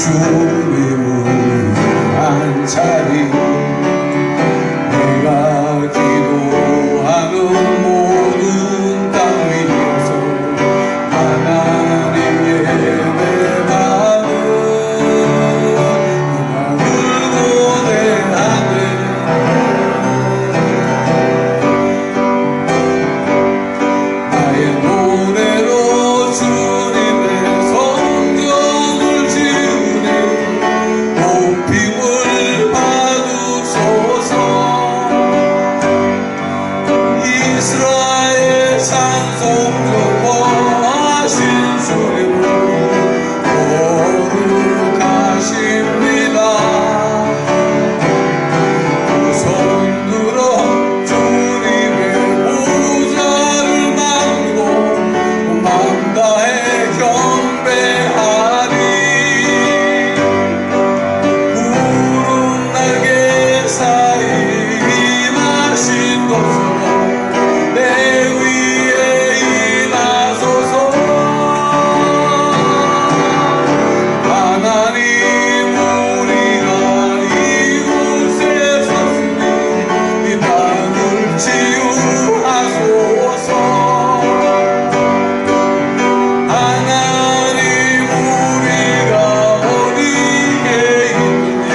주님을 위한 자리, 내가 기도하는 모든 땅 위에서 하나님의 내 마음을 고대하네. 나의 노래로 주님의 성전을 지으니 높임을 받으소서. 이스라엘 찬송 거하신 주님을 거룩하십니다. 두 손 들어 주님의 보좌를 만고 맘 다해 경배하리. 구름 날개 사이 임하신 것처럼 내 위에 임하소서. 하나님, 우리가 이곳에 섰으니 이 땅을 치유하소서. 하나님, 우리가 어디에 있는지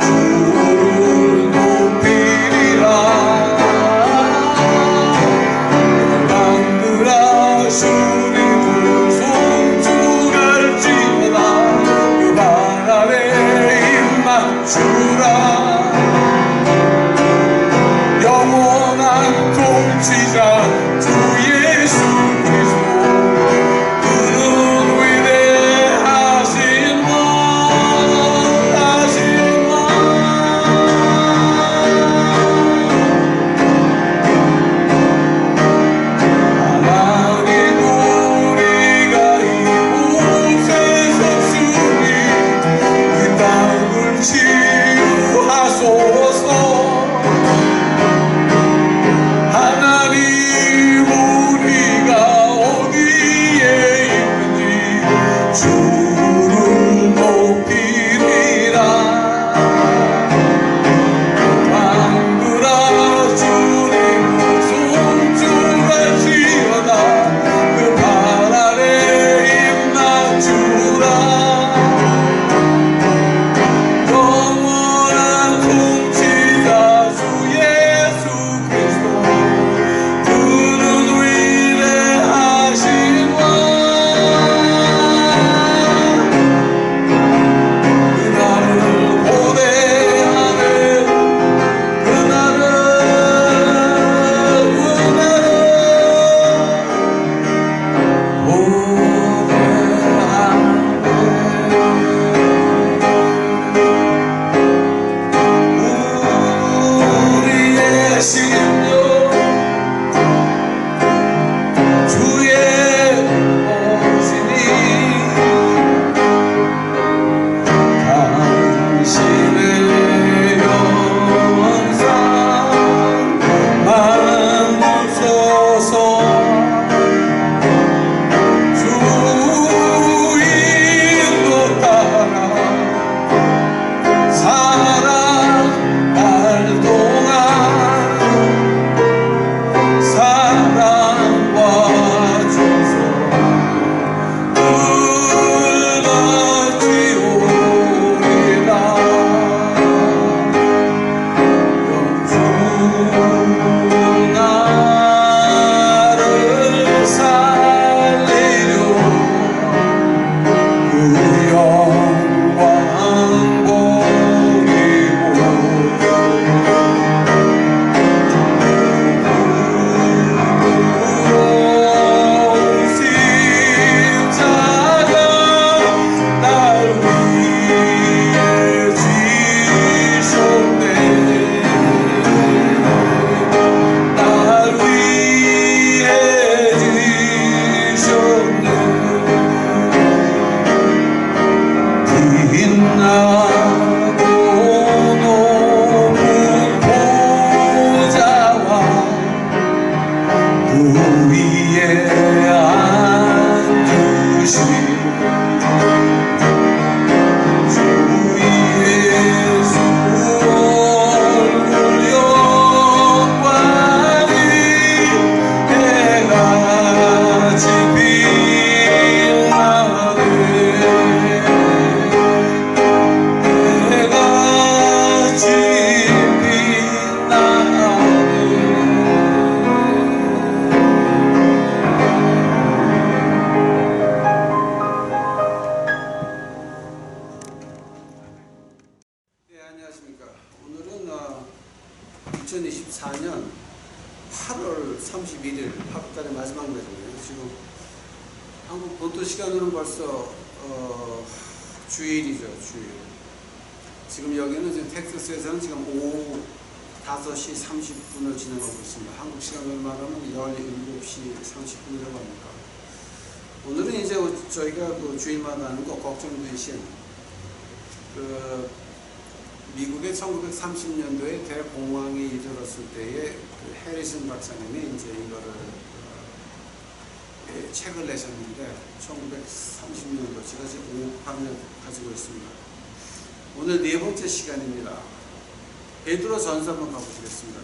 주를 높이리라. 만들어 주님을 손주갈지어다. 그 발 아래 입 맞추라. 영원한 통치자 주 예수 그리스도, 그는 위대하신 왕, 하신 왕. 하나님, 우리가 이곳에 섰으니 이 땅을 치유하소서. 하나님, 우리가 어디에 있는지 주를 높이리라. 만들어 주님을 손주갈지어다. 그 발 아래 입 맞추라. 영원한 통치자 주 예수 그리스도, 그는 위대하신 왕. 그날을 고대하네. 그날을 우리의 심령 주의 오시니 당신의 영상 만드소서. 주 인도 따라 살아갈 동안 사랑과 주소 흘러지오리라. 영주 나를 살리려 그 영광 보이고 십자가 날 위해 지셨네. 날 위해 지셨네. 빛나고 높은 보좌와 그 위에 앉으신 2024년 8월 31일 하루달의 마지막 날이에요. 지금 한국 본토 시간으로는 벌써 주일이죠. 주일. 지금 여기는 지금 텍사스에서는 지금 오후 5시 30분을 진행하고 있습니다. 한국 시간으로 말하면 17시 30분이라고 합니다. 오늘은 이제 저희가 그 주일마다 하는 거 걱정되신 미국의 1930년도에 대공황이 이르렀을 때에 그 해리슨 박사님이 이제 이거를 책을 내셨는데 1930년도 제가 지금 5판을 가지고 있습니다. 오늘 네 번째 시간입니다. 베드로전서 한번 가보시겠습니다.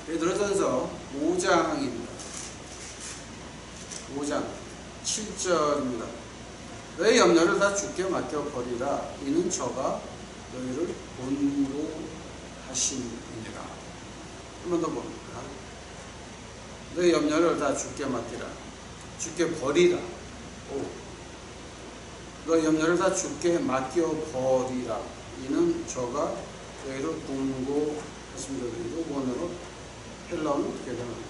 베드로전서 5장입니다. 5장 7절입니다. 너의 염려를 다 주께 맡겨버리라. 이는 저가 너희를 본고하심이니라. 한 번 더 봅니다. 너의 염려를 다 주께 맡기라. 주께 버리라. 너의 염려를 다 주께 맡겨버리라. 이는 저가 너희를 본고하심이니라. 이거 원어로 헬라어는 어떻게 되나요?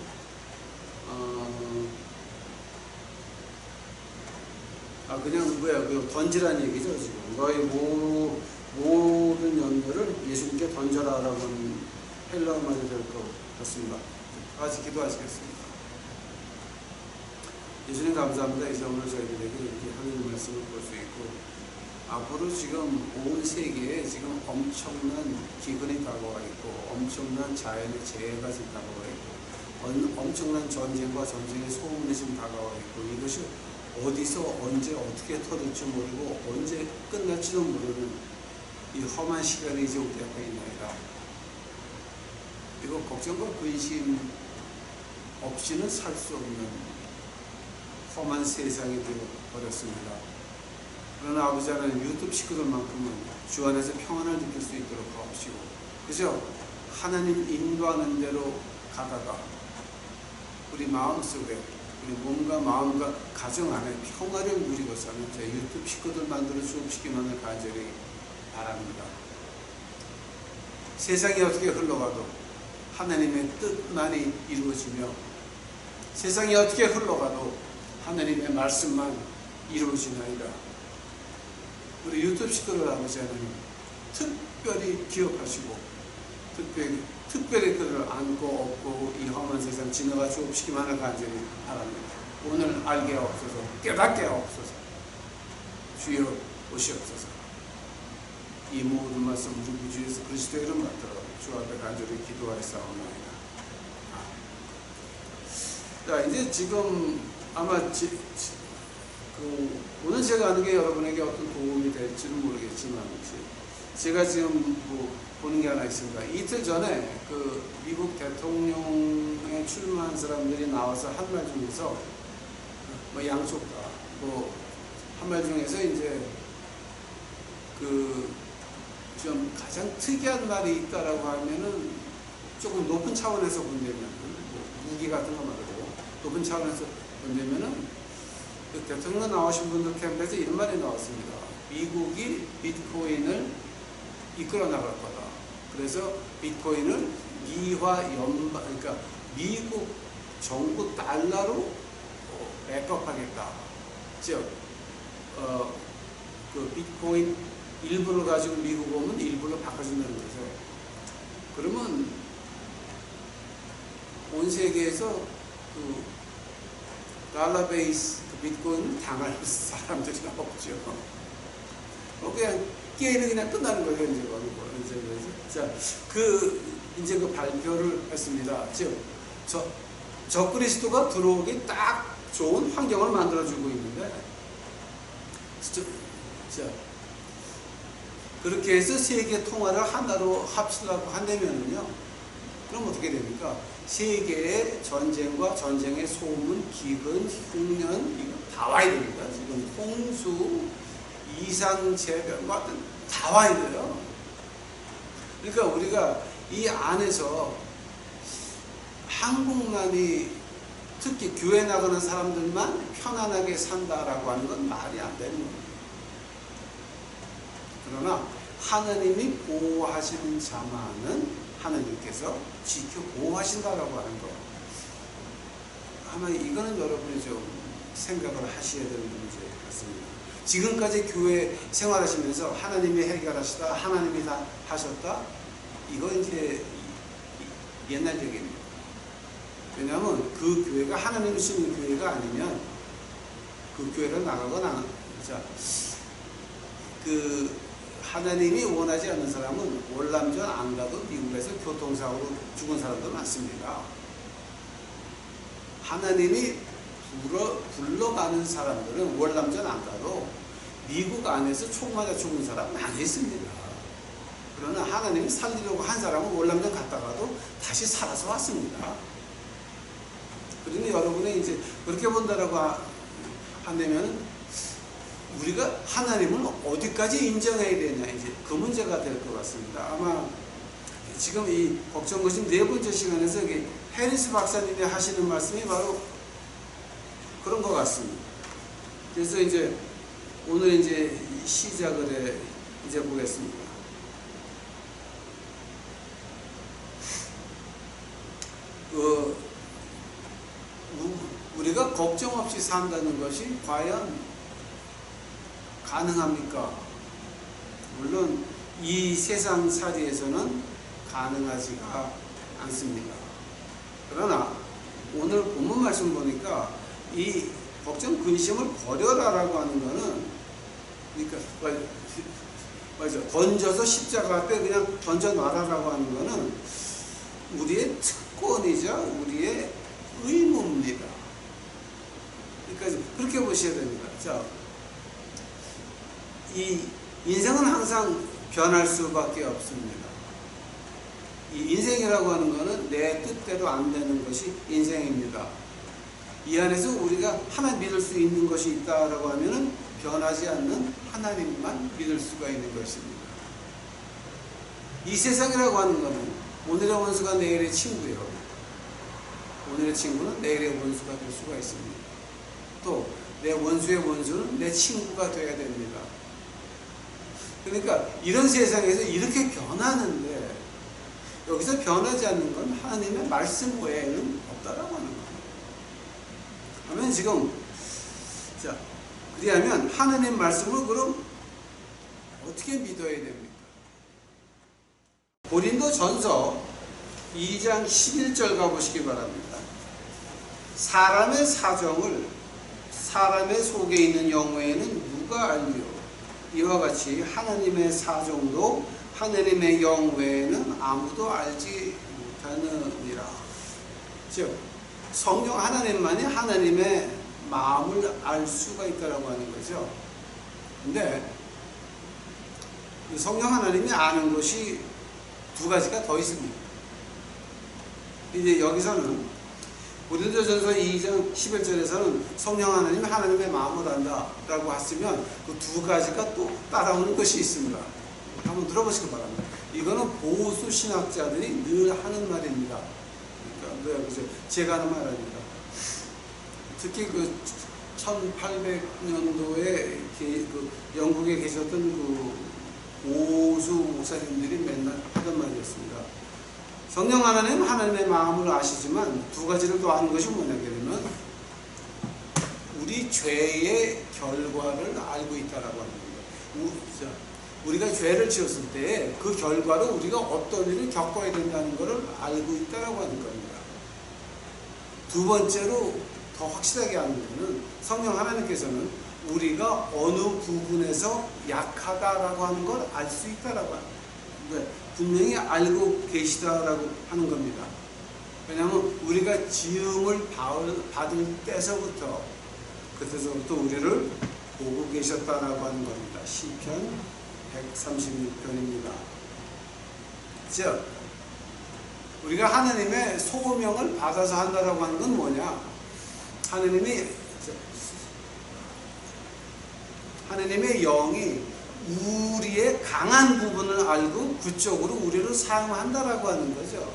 그냥 뭐야, 던지라는 얘기죠, 지금. 너의 모든 염려를 예수님께 던져라라고 하는 헬라어 말이 될 것 같습니다. 같이 기도하시겠습니다. 예수님 감사합니다. 이제 오늘 저희들에게 이렇게 하나님 말씀을 볼 수 있고, 앞으로 지금 온 세계에 지금 엄청난 기근이 다가와 있고, 엄청난 자연의 재해가 지금 다가와 있고, 엄청난 전쟁과 전쟁의 소음이 지금 다가와 있고, 이것이 어디서 언제 어떻게 터질지 모르고 언제 끝날지도 모르는 이 험한 시간이 이제 우리 앞에 있나이다. 이거 걱정과 근심 없이는 살 수 없는 험한 세상이 되어버렸습니다. 그러나 아버지 하나님, 유튜브 식구들만큼은 주 안에서 평안을 느낄 수 있도록 하옵시고, 그죠? 하나님 인도하는 대로 가다가 우리 마음속에 우리 몸과 마음과 가정 안에 평화를 누리고 사는 제 유튜브 식구들 만들어 주옵시기만을 간절히 바랍니다. 세상이 어떻게 흘러가도 하나님의 뜻만이 이루어지며, 세상이 어떻게 흘러가도 하나님의 말씀만 이루어지나이다. 우리 유튜브 식구들 아버지 하나님, 특별히 기억하시고 특별히 그들을 안고 업고 이 험한 세상 지나가 주옵시기만을 간절히 바랍니다. 오늘 알게 하옵소서, 깨닫게 하옵소서. 주여 오시옵소서. 이 모든 말씀 우리 주 예수 그리스도의 이름 받들어 주 앞에 간절히 기도하였사옵나이다. 자, 이제 지금 아마 오늘 제가 하는 게 여러분에게 어떤 도움이 될지는 모르겠지만, 제가 지금 보는 게 하나 있습니다. 이틀 전에 그 미국 대통령에 출마한 사람들이 나와서 한 말 중에서 양쪽 다 한 말 중에서 이제 좀 가장 특이한 말이 있다라고 하면은 조금 높은 차원에서 본다면, 무기 같은 거 말고 높은 차원에서 본다면은 그 대통령 나오신 분들 캠프에서 이런 말이 나왔습니다. 미국이 비트코인을 이끌어 나갈 거다. 그래서 비트코인을 그러니까 미국 정부 달러로 백업하겠다. 즉, 그 비트코인 일부를 가지고 미국 오면 일부로 바꿔준다는 거죠. 그러면 온 세계에서 그 달러 베이스 그 비트코인을 당할 사람들이 없죠. 그냥 게임이 그냥 끝나는 거예요, 이제. 자, 이제 그 발표를 했습니다. 즉, 적그리스도가 들어오기 딱 좋은 환경을 만들어주고 있는데, 자, 그렇게 해서 세계 통화를 하나로 합치려고 한다면요, 그럼 어떻게 됩니까? 세계의 전쟁과 전쟁의 소문, 기근, 흉년, 이거 다 와야 됩니다. 지금 홍수, 이상재변 같은 다 와야 돼요. 그러니까 우리가 이 안에서 한국만이 특히 교회 나가는 사람들만 편안하게 산다라고 하는 건 말이 안 되는 겁니다. 그러나 하나님이 보호하시는 자만은 하나님께서 지켜 보호하신다라고 하는 거. 아마 이거는 여러분이 좀 생각을 하셔야 되는 문제 같습니다. 지금까지 교회 생활하시면서 하나님이 해결하시다, 하나님이 다 하셨다, 이거 이제 옛날 얘기입니다. 왜냐하면 그 교회가 하나님이 쓰는 교회가 아니면 그 교회를 나가거나, 자, 그 하나님이 원하지 않는 사람은 월남전 안 가도 미국에서 교통사고로 죽은 사람도 많습니다. 하나님이 불러가는 사람들은 월남전 안 가도 미국 안에서 총 맞아 죽은 사람 많이 있습니다. 그러나 하나님이 살리려고 한 사람은 월남전 갔다가도 다시 살아서 왔습니다. 그러니 여러분이 이제 그렇게 본다라고 한다면 우리가 하나님을 어디까지 인정해야 되냐, 이제 그 문제가 될 것 같습니다. 아마 지금 이 걱정거심 네 번째 시간에서 해리스 박사님이 하시는 말씀이 바로 그런 것 같습니다. 그래서 이제 오늘 이제 시작을 해 이제 보겠습니다. 우리가 걱정 없이 산다는 것이 과연 가능합니까? 물론 이 세상 살이에서는 가능하지가 않습니다. 그러나 오늘 본문 말씀 보니까 이 걱정 근심을 버려라라고 하는 거는, 그러니까 맞아, 던져서 십자가 앞에 그냥 던져놔라라고 하는 거는 우리의 특권이자 우리의 의무입니다. 그러니까 그렇게 보셔야 됩니다. 자, 이 인생은 항상 변할 수밖에 없습니다. 이 인생이라고 하는 것은 내 뜻대로 안 되는 것이 인생입니다. 이 안에서 우리가 하나 믿을 수 있는 것이 있다라고 하면은 변하지 않는 하나님만 믿을 수가 있는 것입니다. 이 세상이라고 하는 것은 오늘의 원수가 내일의 친구예요. 오늘의 친구는 내일의 원수가 될 수가 있습니다. 또 내 원수의 원수는 내 친구가 되어야 됩니다. 그러니까 이런 세상에서 이렇게 변하는데 여기서 변하지 않는 건 하나님의 말씀 외에는 없다라고 하는 거예요. 그러면 지금 자, 그리하면 하나님 말씀을 그럼 어떻게 믿어야 됩니까? 고린도전서 2장 11절 가보시기 바랍니다. 사람의 사정을 사람의 속에 있는 영외에는 누가 알리요? 이와 같이 하나님의 사정도 하나님의 영외에는 아무도 알지 못하느니라. 즉 성령 하나님만이 하나님의 마음을 알 수가 있다라고 하는 거죠. 근데 성령 하나님이 아는 것이 두 가지가 더 있습니다. 이제 여기서는 고린도전서 2장 11절에서는 성령 하나님이 하나님의 마음을 안다라고 했으면 그 두 가지가 또 따라오는 것이 있습니다. 한번 들어보시기 바랍니다. 이거는 보수 신학자들이 늘 하는 말입니다. 그러니까 제가 하는 말 아닙니다. 특히 그 1800년도에 그 영국에 계셨던 그 보수 목사님들이 맨날 하던 말이었습니다. 성령 하나님은 하나님의 마음을 아시지만 두 가지를 또 아는 것이 뭐냐면 우리 죄의 결과를 알고 있다라고 하는 겁니다. 우리가 죄를 지었을 때 그 결과로 우리가 어떤 일을 겪어야 된다는 것을 알고 있다라고 하는 겁니다. 두 번째로 더 확실하게 아는 것은 성령 하나님께서는 우리가 어느 부분에서 약하다라고 하는 걸 알 수 있다라고 합니다. 분명히 알고 계시다라고 하는 겁니다. 왜냐하면 우리가 지음을 받을 때서부터 그때서부터 우리를 보고 계셨다라고 하는 겁니다. 시편 136편입니다. 즉 우리가 하나님의 소명을 받아서 한다라고 하는 건 뭐냐? 하나님의 영이 우리의 강한 부분을 알고 그쪽으로 우리를 사용한다라고 하는 거죠.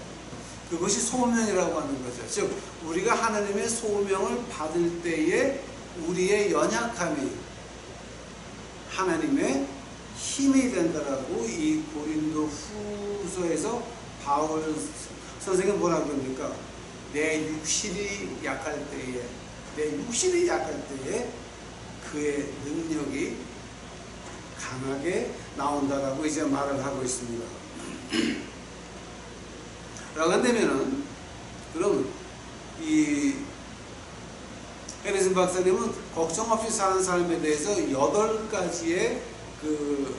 그것이 소명이라고 하는 거죠. 즉 우리가 하나님의 소명을 받을 때에 우리의 연약함이 하나님의 힘이 된다라고 이 고린도 후서에서 바울 선생은 뭐라고 합니까? 내 육신이 약할 때에 그의 능력이 강하게 나온다라고 이제 말을 하고 있습니다. 라고 한다면은, 그럼 이 헤리슨 박사님은 걱정 없이 사는 삶에 대해서 8가지의 그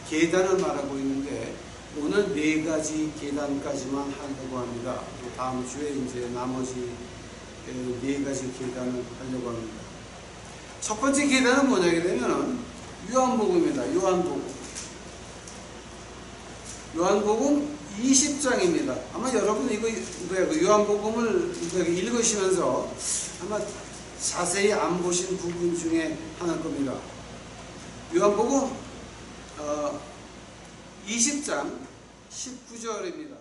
계단을 말하고 있는데, 오늘 4가지 계단까지만 하려고 합니다. 다음 주에 이제 나머지 4가지 계단을 하려고 합니다. 첫 번째 계단은 뭐냐게 되면은 요한복음입니다. 요한복음 20장입니다. 아마 여러분 이거 요한복음을 읽으시면서 아마 자세히 안 보신 부분 중에 하나일 겁니다. 요한복음 20장 19절입니다.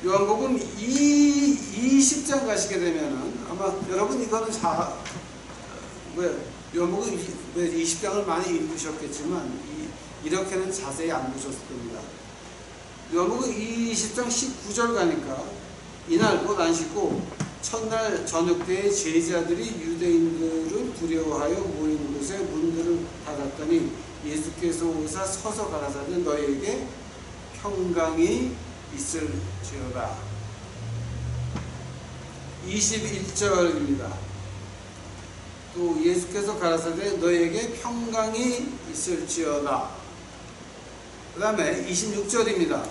요한복음 20장 가시게 되면은 아마 여러분 이거는 요한복음 20장을 많이 읽으셨겠지만 이렇게는 자세히 안 보셨을 겁니다. 요한복음 20장 19절 가니까 이날 곧 안식고 첫날 저녁 때에 제자들이 유대인들을 두려워하여 모이는 곳에 문들을 닫았더니 예수께서 오사 서서 가라사대 너희에게 평강이 있을지어다. 21절입니다. 또 예수께서 가라사대 너희에게 평강이 있을지어다. 그 다음에 26절입니다.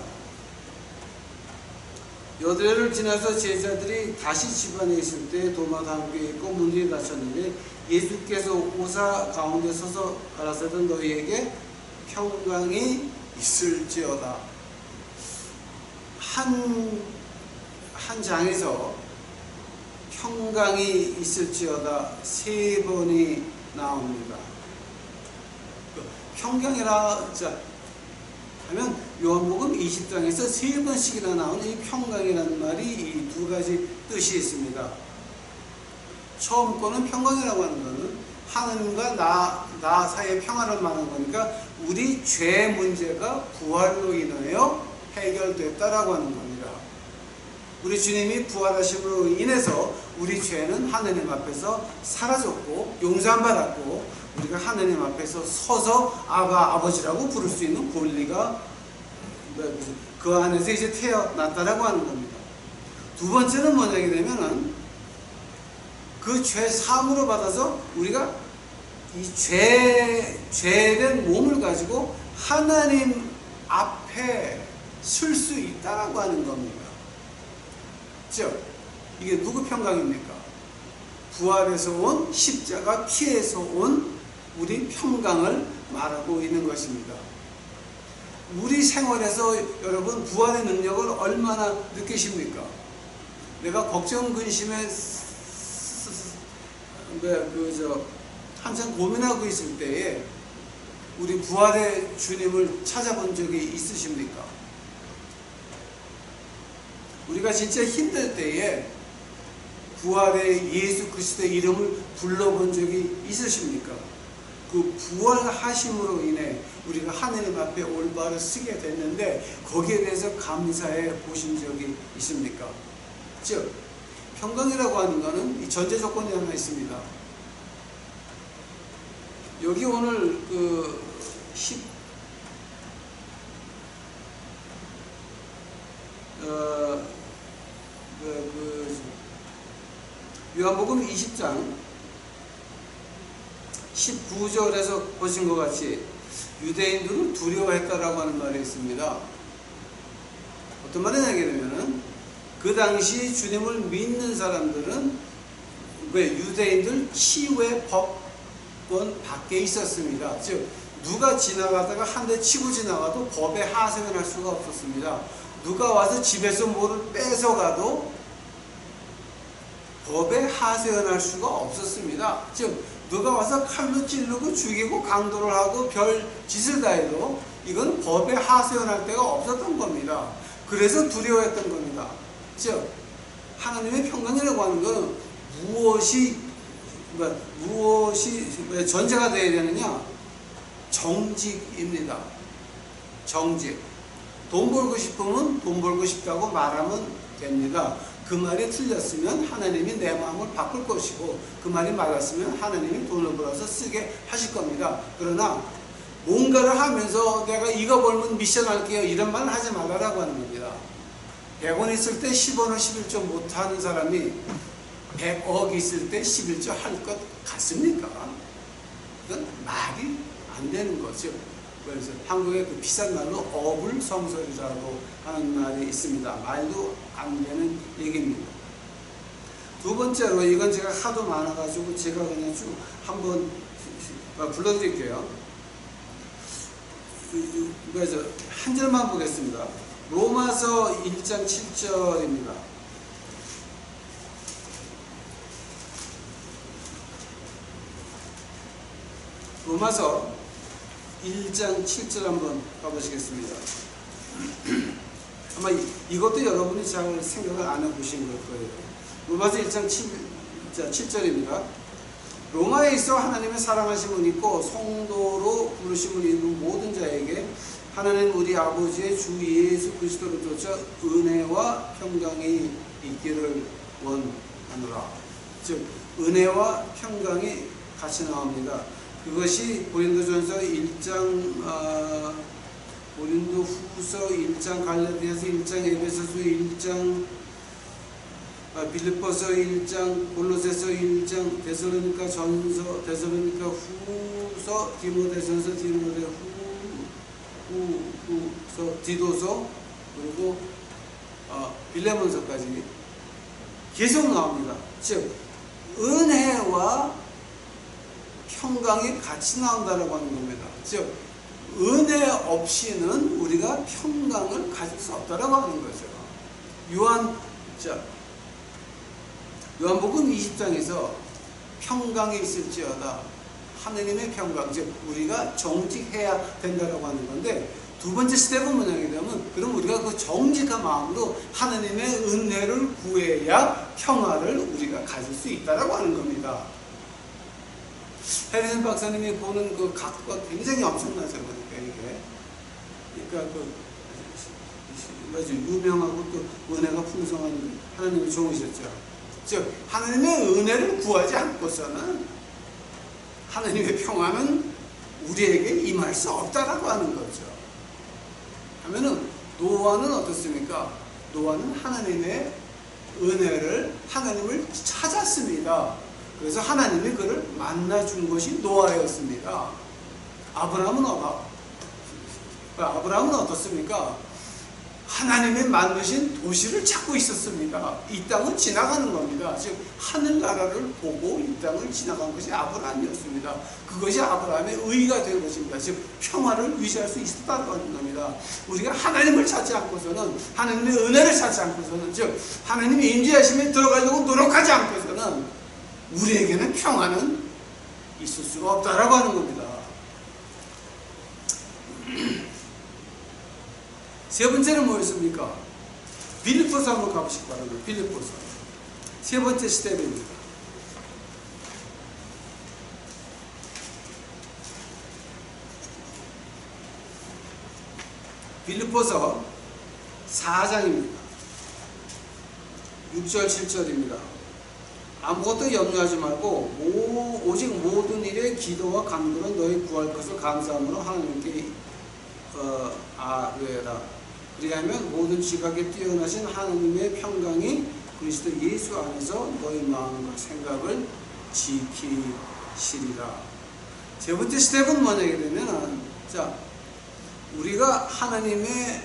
여드레를 지나서 제자들이 다시 집안에 있을 때 도마도 함께 있고 문이 닫혔는데 예수께서 오사 가운데 서서 가라사대 너희에게 평강이 있을지어다. 한 장에서 평강이 있을지어다 3번이 나옵니다. 평강이라 하면 요한복음 20장에서 3번씩이나 나오는 이 평강이라는 말이 이 2가지 뜻이 있습니다. 처음 거는 평강이라고 하는 것은 하나님과 나 사이의 평화를 말하는 거니까 우리 죄 문제가 부활로 인하여 해결됐다라고 하는 겁니다. 우리 주님이 부활하심으로 인해서 우리 죄는 하느님 앞에서 사라졌고 용서받았고 우리가 하느님 앞에서 서서 아버지라고 부를 수 있는 권리가 그 안에서 이제 태어났다라고 하는 겁니다. 두 번째는 뭐냐게 되면은 그 죄 사함으로 받아서 우리가 이 죄된 몸을 가지고 하나님 앞에 설 수 있다라고 하는 겁니다. 즉 이게 누구 평강입니까? 부활에서 온 십자가 피에서 온 우리 평강을 말하고 있는 것입니다. 우리 생활에서 여러분 부활의 능력을 얼마나 느끼십니까? 내가 걱정 근심에 한참 고민하고 있을 때에 우리 부활의 주님을 찾아본 적이 있으십니까? 우리가 진짜 힘들 때에 부활의 예수 그리스도의 이름을 불러본 적이 있으십니까? 그 부활하심으로 인해 우리가 하느님 앞에 올바로 서게 됐는데 거기에 대해서 감사해 보신 적이 있습니까? 즉 평강이라고 하는 것은 이 전제 조건이 하나 있습니다. 여기 오늘 요한복음 20장 19절에서 보신 것 같이 유대인들을 두려워했다라고 하는 말이 있습니다. 어떤 말이냐 하면 그 당시 주님을 믿는 사람들은 유대인들 치유의 법권 밖에 있었습니다. 즉 누가 지나가다가 한 대 치고 지나가도 법에 하소연 할 수가 없었습니다. 누가 와서 집에서 뭐를 뺏어가도 법에 하소연할 수가 없었습니다. 즉 누가 와서 칼로 찌르고 죽이고 강도를 하고 별 짓을 다 해도 이건 법에 하소연할 데가 없었던 겁니다. 그래서 두려워했던 겁니다. 즉 하나님의 평강이라고 하는 것은 무엇이 전제가 되어야 되느냐? 정직입니다. 정직. 돈 벌고 싶으면 돈 벌고 싶다고 말하면 됩니다. 그 말이 틀렸으면 하나님이 내 마음을 바꿀 것이고, 그 말이 맞았으면 하나님이 돈을 벌어서 쓰게 하실 겁니다. 그러나 뭔가를 하면서 내가 이거 벌면 미션 할게요, 이런 말을 하지 말라고 하는 겁니다. 100원 있을 때 10원을 11조 못하는 사람이 100억 있을 때 11조 할 것 같습니까? 그건 말이 안 되는 거죠. 그래서 한국의 그 비싼 말로 어불성설이라고 하는 말이 있습니다. 말도 안 되는 얘기입니다. 두 번째로, 이건 제가 하도 많아가지고 제가 그냥 쭉 한번 불러드릴게요. 그래서 한 절만 보겠습니다. 로마서 1장 7절입니다. 로마서 1장 7절 한번 가보시겠습니다. 아마 이것도 여러분이 잘 생각을 안 해보신 걸 거예요. 로마서 1장 7절입니다. 로마에 있어 하나님의 사랑하심은 있고 성도로 부르심을 입은 모든 자에게 하나님 우리 아버지의 주 예수 그리스도를 쫓아 은혜와 평강이 있기를 원하노라. 즉 은혜와 평강이 같이 나옵니다. 그것이 고린도전서 1장, 고린도후서 1장, 갈라디아서 1장, 에베소서 1장, 빌립보서 1장, 골로새서 1장, 데살로니가 전서, 데살로니가 후서, 디모데전서, 디모데 후서, 디도서, 그리고 빌레몬서까지 계속 나옵니다. 즉 은혜와 평강이 같이 나온다라고 하는 겁니다. 즉 은혜 없이는 우리가 평강을 가질 수 없다라고 하는 거죠. 요한복음 20장에서 평강이 있을지어다, 하느님의 평강, 즉 우리가 정직해야 된다라고 하는 건데, 두 번째 스텝은 뭐냐면, 그럼 우리가 그 정직한 마음으로 하느님의 은혜를 구해야 평화를 우리가 가질 수 있다라고 하는 겁니다. 해리슨 박사님이 보는 그 각도가 굉장히 엄청나죠. 그러니까 유명하고 또 은혜가 풍성한 하나님이 좋으셨죠. 즉 하나님의 은혜를 구하지 않고서는 하나님의 평화는 우리에게 임할 수 없다라고 하는 거죠. 하면은 노아는 어떻습니까? 노아는 하나님의 은혜를, 하나님을 찾았습니다. 그래서 하나님이 그를 만나준 것이 노아였습니다. 아브라함은 어떻습니까? 하나님이 만드신 도시를 찾고 있었습니다. 이 땅은 지나가는 겁니다. 즉 하늘나라를 보고 이 땅을 지나간 것이 아브라함이었습니다. 그것이 아브라함의 의의가 된 것입니다. 즉 평화를 유지할 수 있었다는 겁니다. 우리가 하나님을 찾지 않고서는, 하나님의 은혜를 찾지 않고서는, 즉 하나님의 임재하심에 들어가려고 노력하지 않고서는 우리에게는 평화는 있을 수가 없다라고 하는 겁니다. 세 번째는 뭐였습니까? 빌립보서 한번 가보시기 바랍니다. 빌립보서 세 번째 스텝입니다. 빌립보서 4장입니다. 6절 7절입니다. 아무것도 염려하지 말고 오직 모든 일에 기도와 간구로 너희 구할 것을 감사함으로 하나님께 아뢰라. 그리하면 모든 지각에 뛰어나신 하나님의 평강이 그리스도 예수 안에서 너희 마음과 생각을 지키시리라. 세 번째 스텝은 뭐냐게 되면, 우리가 하나님의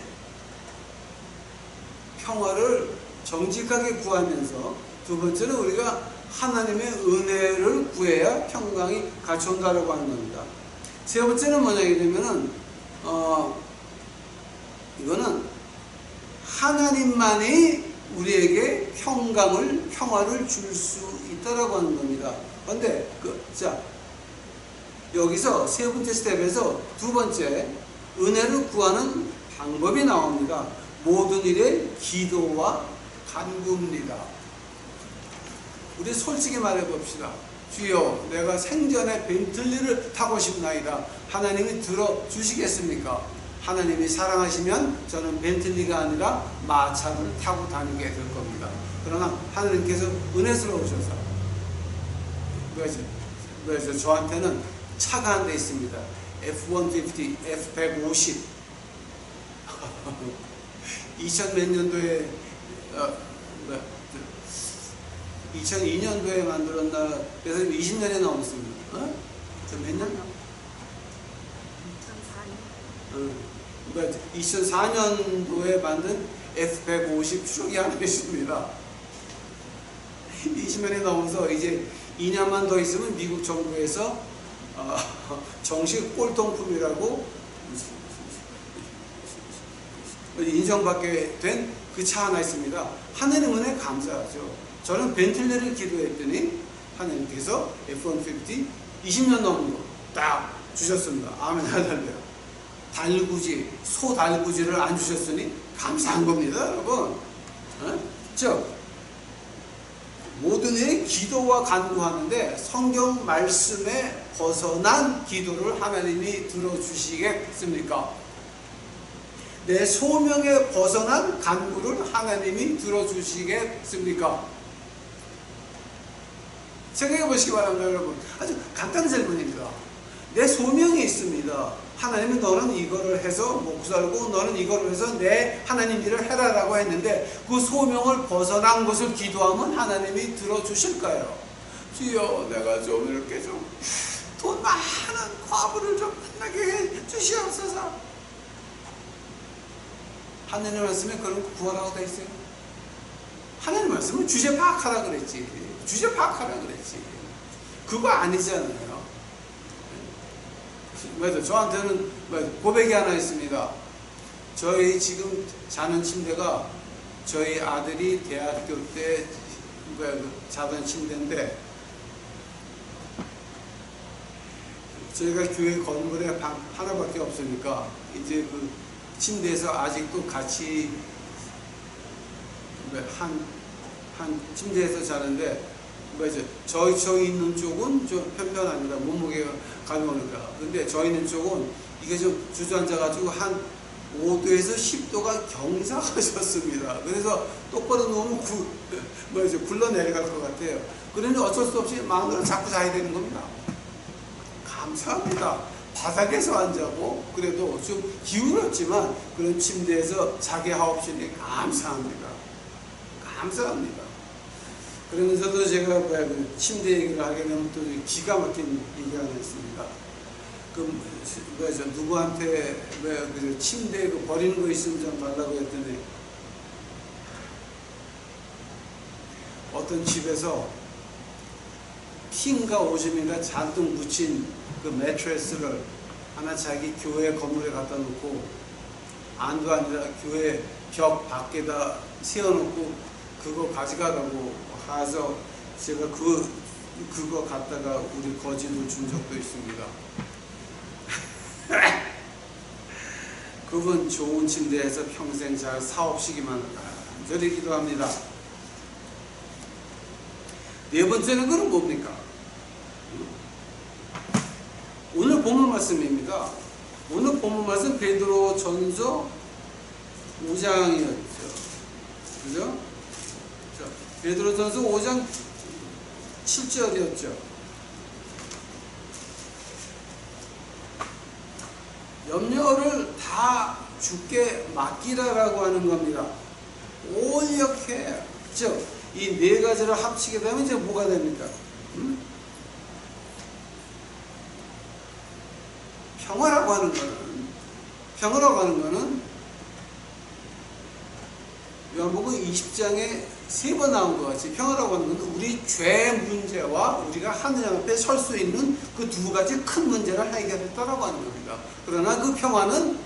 평화를 정직하게 구하면서, 두 번째는 우리가 하나님의 은혜를 구해야 평강이 같이 온다라고 하는 겁니다. 세 번째는 뭐냐게 되면은, 이거는 하나님만이 우리에게 평화를 줄 수 있다라고 하는 겁니다. 그런데 여기서 세 번째 스텝에서 두 번째 은혜를 구하는 방법이 나옵니다. 모든 일에 기도와 간구입니다. 우리 솔직히 말해 봅시다. 주여 내가 생전에 벤틀리를 타고 싶나이다. 하나님이 들어주시겠습니까? 하나님이 사랑하시면 저는 벤틀리가 아니라 마차를 타고 다니게 될 겁니다. 그러나 하나님께서 은혜스러우셔서 그래서 저한테는 차가 한 대 있습니다. F-150, F-150 2000몇 년도에 2002년도에 만들었나. 그래서 20년이 넘었습니다. 저 몇 년? 2004년도에 만든 F-150 추록이 하나 있습니다. 20년이 넘어서 이제 2년만 더 있으면 미국 정부에서 정식 꼴통품이라고 인정받게 된 그 차 하나 있습니다. 하나님 은혜 감사하죠. 저는 벤틀리를 기도했더니 하나님께서 F-150 20년 넘은 거 딱 주셨습니다. 아멘 할렐루야. 달구지, 소달구지를 안 주셨으니 감사한 겁니다, 여러분. 즉 모든 일 기도와 간구하는데 성경 말씀에 벗어난 기도를 하나님이 들어주시겠습니까? 내 소명에 벗어난 간구를 하나님이 들어주시겠습니까? 생각해 보시기 바랍니다, 여러분. 아주 간단한 질문입니다. 내 소명이 있습니다. 하나님은 너는 이거를 해서 먹고 살고 너는 이거를 해서 내 하나님 일을 해라라고 했는데 그 소명을 벗어난 것을 기도하면 하나님이 들어주실까요? 주여 내가 좀 이렇게 좀 돈 많은 과부를 좀 만나게 해 주시옵소서. 하나님 말씀에 그런 거 구하라고 돼 있어요. 하나님 말씀은 주제 파악하라 그랬지. 주제 파악하라 그랬지. 그거 아니잖아요. 맞아. 저한테는 고백이 하나 있습니다. 저희 지금 자는 침대가 저희 아들이 대학교 때 자던 침대인데 저희가 교회 건물에 방 하나밖에 없으니까 이제 그 침대에서 아직도 같이 한 침대에서 자는데 저희 있는 쪽은 좀 편편합니다. 몸무게가 가벼우니까. 근데 저희 있는 쪽은 이게 좀 주저앉아가지고 한 5도에서 10도가 경사하셨습니다. 그래서 똑바로 누우면 굴러 내려갈 것 같아요. 그런데 어쩔 수 없이 마음으로 자꾸 자야 되는 겁니다. 감사합니다. 바닥에서 안 자고 그래도 좀 기울었지만 그런 침대에서 자게 하옵시니 감사합니다. 감사합니다. 그러면서도 제가 침대 얘기를 하게 되면 또 기가 막힌 얘기가 하나 있습니다. 누구한테 침대 버리는 거 있으면 좀 달라고 했더니 어떤 집에서 핀과 오줌인가 잔뜩 묻힌 그 매트레스를 하나 자기 교회 건물에 갖다 놓고 안도 아니라 교회 벽 밖에다 세워놓고 그거 가져가라고 해서 제가 그거 갖다가 우리 거지도 준 적도 있습니다. 그분 좋은 침대에서 평생 잘 사옵시기만 간절히 기도합니다. 네 번째는 그건 뭡니까? 오늘 본문 말씀입니다. 오늘 본문 말씀 베드로 전서 5장이었죠. 그죠? 베드로 전서 5장 7절이었죠. 염려를 다 주께 맡기라라고 하는 겁니다. 올력해. 즉, 이 네 가지를 합치게 되면 이제 뭐가 됩니까? 평화라고 하는 거는 요한복음 20장에 3번 나온 것 같이 평화라고 하는 것은 우리 죄 문제와 우리가 하느님 앞에 설 수 있는 그 두 가지 큰 문제를 해결했다라고 하는 겁니다. 그러나 그 평화는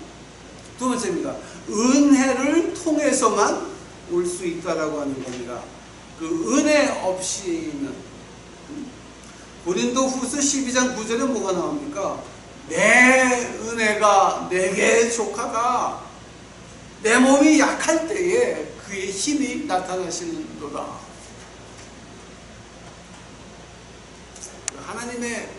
두 번째입니다. 은혜를 통해서만 올 수 있다라고 하는 겁니다. 그 은혜 없이는 고린도 후서 12장 9절에 뭐가 나옵니까? 내 은혜가 내게 족하다. 내 몸이 약할 때에 그의 힘이 나타나시는도다. 하나님의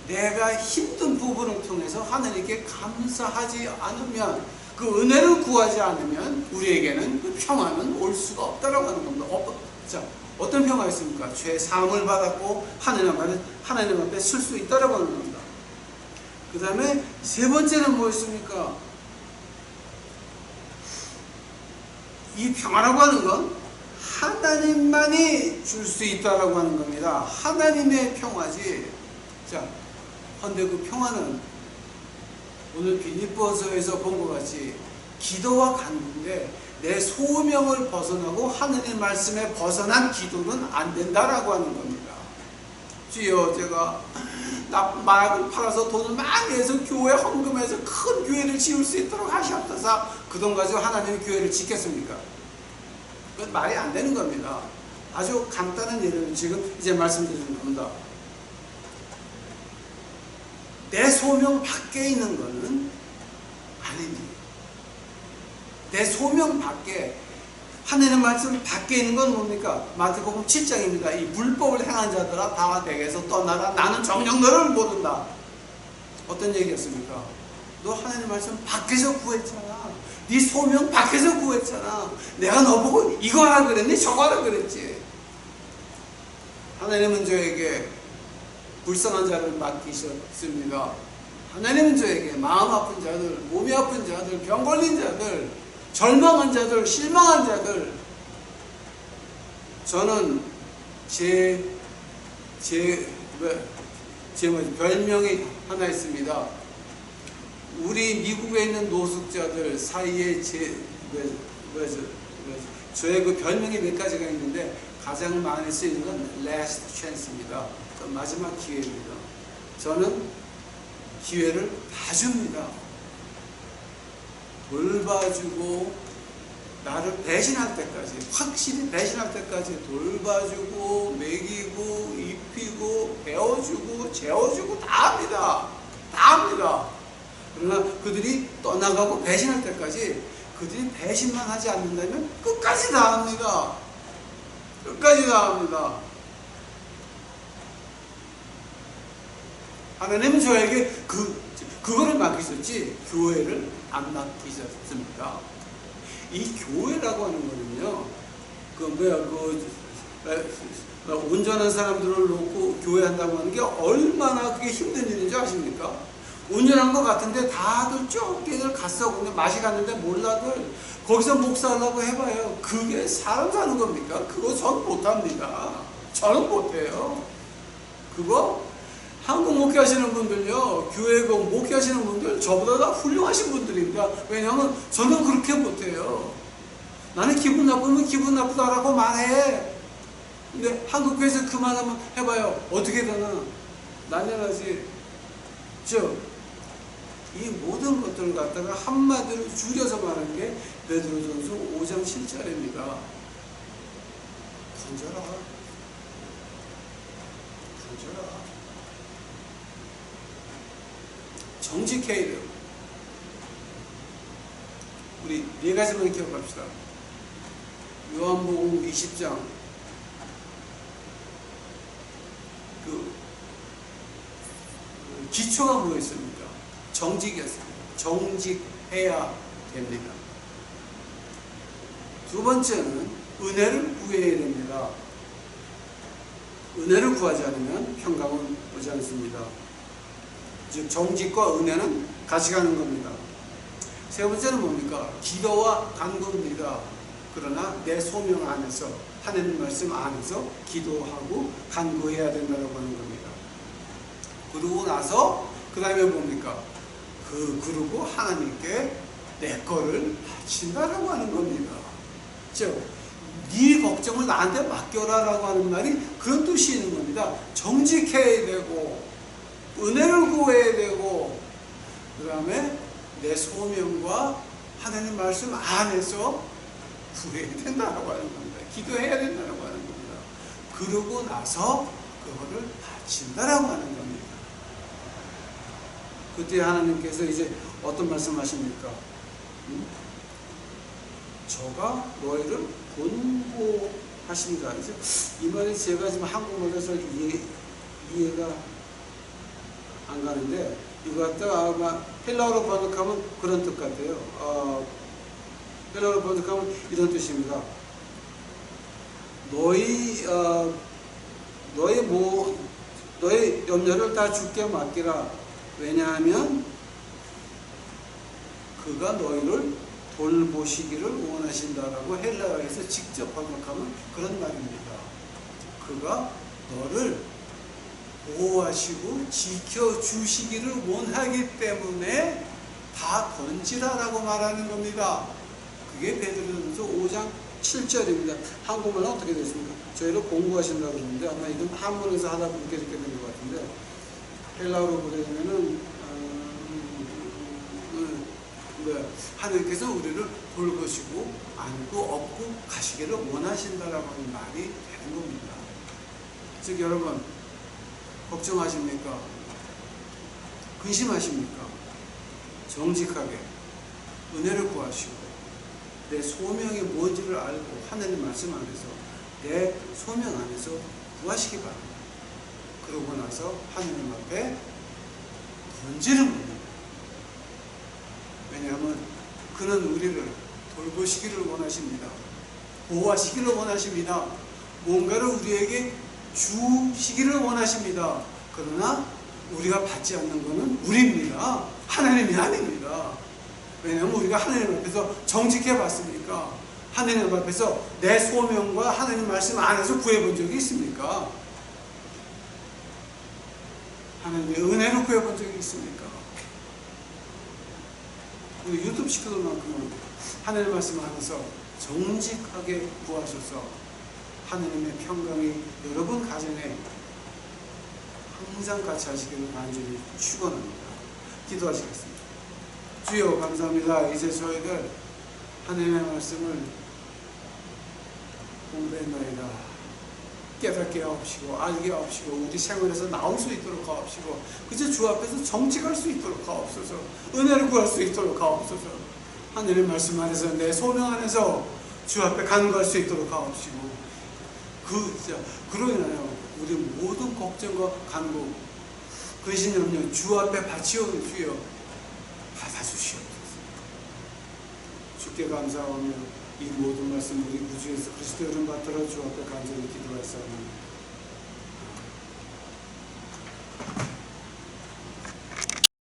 내가 힘든 부분을 통해서 하나님께 감사하지 않으면, 그 은혜를 구하지 않으면 우리에게는 그 평안은 올 수가 없다라고 하는 겁니다. 자, 어떤 평화가 있습니까? 죄 사함을 받았고 하나님 앞에 설 수 있다라고 하는 겁니다. 그 다음에 세 번째는 뭐였습니까? 이 평화라고 하는 건 하나님만이 줄 수 있다라고 하는 겁니다. 하나님의 평화지. 자, 그런데 그 평화는 오늘 빌립보서에서 본 것 같이 기도와 간구인데, 내 소명을 벗어나고 하느님 말씀에 벗어난 기도는 안 된다라고 하는 겁니다. 주여, 제가 마약을 팔아서 돈을 많이 해서 교회 헌금해서 큰 교회를 지을 수 있도록 하시옵소서. 그 돈 가지고 하나님의 교회를 짓겠습니까? 그건 말이 안 되는 겁니다. 아주 간단한 예를 지금 이제 말씀드리는 겁니다. 내 소명 밖에 있는 것은 아닙니다. 내 소명 밖에, 하나님 말씀 밖에 있는 건 뭡니까? 마태복음 7장입니다. 이 불법을 행한 자들아 다 내게서 떠나라. 나는 정녕 너를 모른다. 어떤 얘기였습니까? 너 하나님 말씀 밖에서 구했잖아. 네 소명 밖에서 구했잖아. 내가 너보고 이거 하라 그랬니? 저거 하라 그랬지. 하나님은 저에게 불쌍한 자를 맡기셨습니다. 하나님은 저에게 마음 아픈 자들, 몸이 아픈 자들, 병 걸린 자들, 절망한 자들, 실망한 자들, 저는 제 별명이 하나 있습니다. 우리 미국에 있는 노숙자들 사이에 저의 그 별명이 몇 가지가 있는데, 가장 많이 쓰이는 건 last chance입니다. 마지막 기회입니다. 저는 기회를 다 줍니다. 돌봐주고, 나를 배신할 때까지, 확실히 배신할 때까지 돌봐주고, 먹이고, 입히고, 배워주고, 재워주고 다 합니다. 다 합니다. 그러나 그들이 떠나가고 배신할 때까지, 그들이 배신만 하지 않는다면 끝까지 다 합니다. 끝까지 다 합니다. 하나님은 저에게 그거를 맡기셨지 교회를 안 맡기셨습니다. 이 교회라고 하는 거는요, 온전한 사람들을 놓고 교회 한다고 하는 게 얼마나 그게 힘든 일인지 아십니까? 온전한 것 같은데 다들 쫓기를 갔어. 근데 맛이 갔는데 몰라들 거기서 목사하려고 해봐요. 그게 사람 사는 겁니까? 그거 전 못합니다. 저는 못해요. 그거 한국 목회하시는 분들요, 교회 목회하시는 분들 저보다 다 훌륭하신 분들입니다. 왜냐하면 저는 그렇게 못해요. 나는 기분 나쁘면 기분 나쁘다라고 말해. 근데 한국 교회에서 그 말 한번 해봐요. 어떻게 되나? 난연하지. 이 모든 것들을 갖다가 한마디로 줄여서 말하는 게 베드로전서 5장 7절입니다. 던져라. 던져라. 정직해야 돼요. 우리 네 가지만 기억합시다. 요한복음 20장 기초가 뭐였습니까? 정직이었습니다. 정직해야 됩니다. 두 번째는 은혜를 구해야 됩니다. 은혜를 구하지 않으면 평강은 오지 않습니다. 즉 정직과 은혜는 같이 가는 겁니다. 세 번째는 뭡니까? 기도와 간구입니다. 그러나 내 소명 안에서, 하나님 말씀 안에서 기도하고 간구해야 된다고 하는 겁니다. 그러고 나서 그 다음에 뭡니까? 그러고 하나님께 내 거를 바친다라고 하는 겁니다. 즉 네 걱정을 나한테 맡겨라라고 하는 말이 그런 뜻이 있는 겁니다. 정직해야 되고, 은혜를 구해야 되고, 그 다음에 내 소명과 하나님 말씀 안에서 구해야 된다라고 하는 겁니다. 기도해야 된다라고 하는 겁니다. 그러고 나서 그거를 바친다라고 하는 겁니다. 그때 하나님께서 이제 어떤 말씀하십니까? 저가 너희를 본고하신다. 이 말이 제가 지금 한국말에서 이해가 안 가는데 이거 갖다가 아마 헬라어로 번역하면 그런 뜻 같아요. 헬라어로 번역하면 이런 뜻입니다. 너희 염려를 다 주께 맡기라. 왜냐하면 그가 너희를 돌보시기를 원하신다라고 헬라어에서 직접 번역하면 그런 말입니다. 그가 너를 보호하시고 지켜주시기를 원하기 때문에 다 던지라라고 말하는 겁니다. 그게 베드로전서 5장 7절입니다. 한국말로 어떻게 됐습니까? 저희를 공부하신다고 그러는데 아마 이건 한문에서 하다 보니까 이렇게 된 것 같은데 헬라어로 보내면은 하나님께서 우리를 돌보시고 안고 업고 가시기를 원하신다라고 하는 말이 되는 겁니다. 즉 여러분 걱정하십니까? 근심하십니까? 정직하게 은혜를 구하시고 내 소명이 뭔지를 알고 하나님 말씀 안에서 내 소명 안에서 구하시기 바랍니다. 그러고 나서 하나님 앞에 던지는 겁니다. 왜냐하면 그는 우리를 돌보시기를 원하십니다. 보호하시기를 원하십니다. 뭔가를 우리에게 주시기를 원하십니다. 그러나 우리가 받지 않는 것은 우리입니다. 하나님이 아닙니다. 왜냐하면 우리가 하나님 앞에서 정직해 봤습니까? 하나님 앞에서 내 소명과 하나님 말씀 안에서 구해본 적이 있습니까? 하나님의 은혜로 구해본 적이 있습니까? 우리 유튜브 시켜놓을 하나님 말씀 안에서 정직하게 구하셔서 하나님의 평강이 여러분 가정에 항상 같이 하시기를 간절히 축원합니다. 기도하시겠습니다. 주여 감사합니다. 이제 저희들 하나님의 말씀을 공부했나이다. 깨닫게 하옵시고 알게 하옵시고 우리 생활에서 나올 수 있도록 하옵시고 그저 주 앞에서 정직할 수 있도록 하옵소서. 은혜를 구할 수 있도록 하옵소서. 하늘의 말씀 안에서 내 소명 안에서 주 앞에 간구할 수 있도록 하옵시고 그로 인하여 우리 모든 걱정과 간구 근심 염려 주 앞에 바치오니 주여 받아주시옵소서. 주께 감사하며 이 모든 말씀 우리 구주 예수 그리스도 이름 받들어 주 앞에 간절히 기도하사옵나이다.